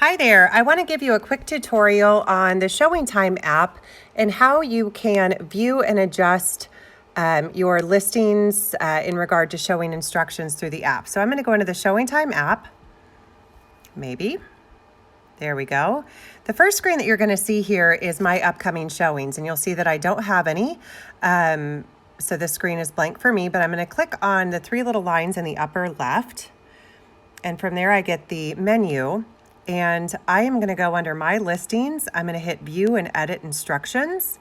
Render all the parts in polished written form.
Hi there. I want to give you a quick tutorial on the ShowingTime app and how you can view and adjust your listings in regard to showing instructions through the app. So I'm going to go into the ShowingTime app. Maybe. There we go. The first screen that you're going to see here is my upcoming showings, and you'll see that I don't have any. So this screen is blank for me, but I'm going to click on the three little lines in the upper left. And from there I get the menu. And I am going to go under my listings. I'm going to hit view and edit instructions.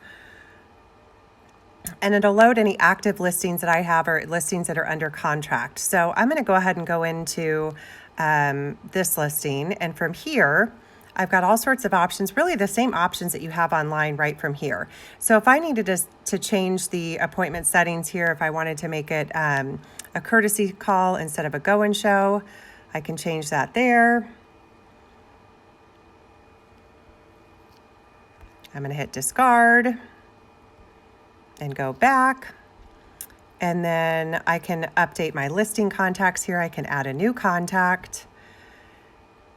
And it'll load any active listings that I have or listings that are under contract. So I'm going to go ahead and go into this listing. And from here, I've got all sorts of options, really the same options that you have online right from here. So if I needed to change the appointment settings here, if I wanted to make it a courtesy call instead of a go and show, I can change that there. I'm going to hit discard and go back. And then I can update my listing contacts here. I can add a new contact.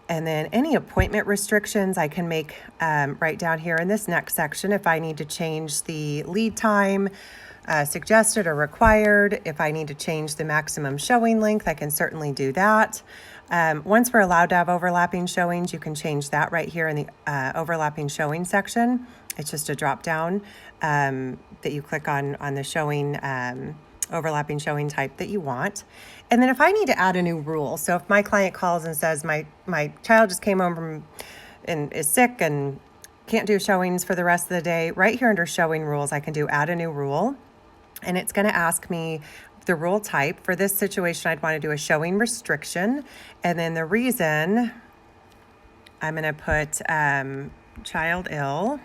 And then any appointment restrictions I can make right down here in this next section. If I need to change the lead time, suggested or required, if I need to change the maximum showing length, I can certainly do that. Once we're allowed to have overlapping showings, you can change that right here in the overlapping showing section. It's just a drop down that you click on the showing, overlapping showing type that you want. And then if I need to add a new rule, so if my client calls and says my child just came home from and is sick and can't do showings for the rest of the day, right here under showing rules, I can do add a new rule. And it's going to ask me the rule type. For this situation, I'd want to do a showing restriction. And then the reason, I'm going to put child ill.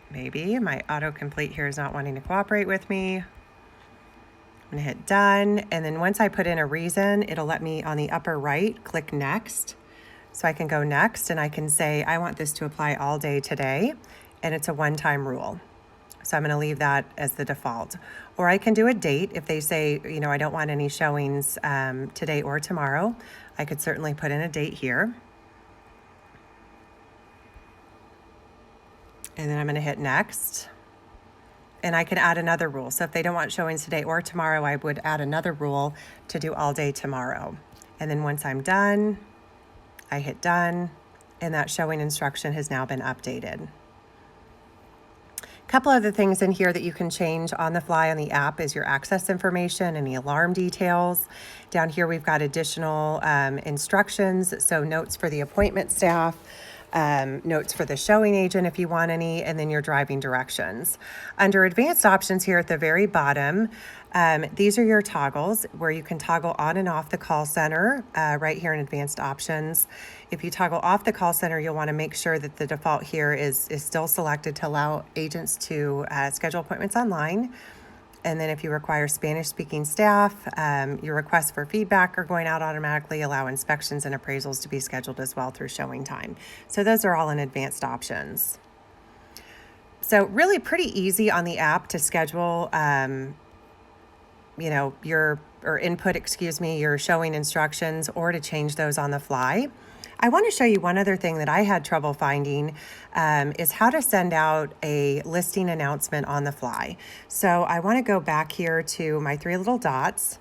Maybe my autocomplete here is not wanting to cooperate with me. I'm going to hit done. And then once I put in a reason, it'll let me on the upper right, click next. So I can go next and I can say, I want this to apply all day today. And it's a one-time rule. So I'm going to leave that as the default. Or I can do a date if they say, you know, I don't want any showings today or tomorrow. I could certainly put in a date here. And then I'm going to hit next. And I can add another rule. So if they don't want showings today or tomorrow, I would add another rule to do all day tomorrow. And then once I'm done, I hit done, and that showing instruction has now been updated. A couple other things in here that you can change on the fly on the app is your access information, any alarm details. Down here we've got additional instructions, so notes for the appointment staff, notes for the showing agent if you want any, and then your driving directions. Under advanced options here at the very bottom, these are your toggles where you can toggle on and off the call center right here in advanced options. If you toggle off the call center, you'll want to make sure that the default here is still selected to allow agents to schedule appointments online. And then if you require Spanish-speaking staff, your requests for feedback are going out automatically, allow inspections and appraisals to be scheduled as well through ShowingTime. So those are all in advanced options. So really pretty easy on the app to schedule, input your showing instructions or to change those on the fly. I want to show you one other thing that I had trouble finding is how to send out a listing announcement on the fly. So I want to go back here to my three little dots,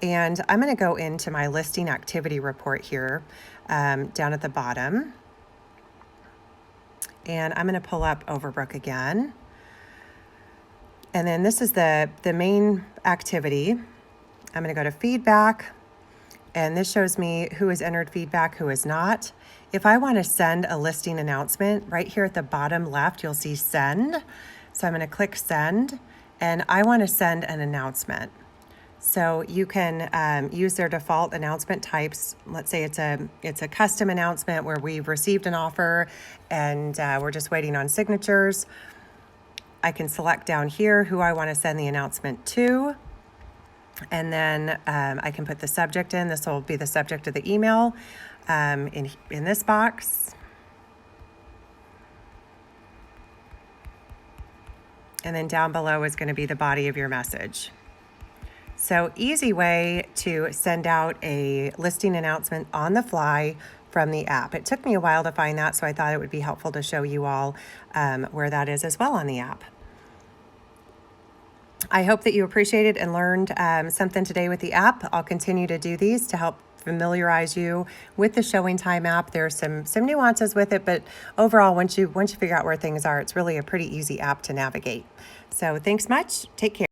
and I'm going to go into my listing activity report here down at the bottom. And I'm going to pull up Overbrook again. And then this is the main activity. I'm going to go to feedback. And this shows me who has entered feedback, who has not. If I want to send a listing announcement, right here at the bottom left, you'll see send. So I'm going to click send, and I want to send an announcement. So you can use their default announcement types. Let's say it's a custom announcement where we've received an offer and we're just waiting on signatures. I can select down here who I want to send the announcement to. And then I can put the subject in. This will be the subject of the email in this box. And then down below is going to be the body of your message. So easy way to send out a listing announcement on the fly from the app. It took me a while to find that, so I thought it would be helpful to show you all where that is as well on the app. I hope that you appreciated and learned something today with the app. I'll continue to do these to help familiarize you with the Showing Time app. There's some nuances with it, but overall, once you figure out where things are, it's really a pretty easy app to navigate. So thanks much. Take care.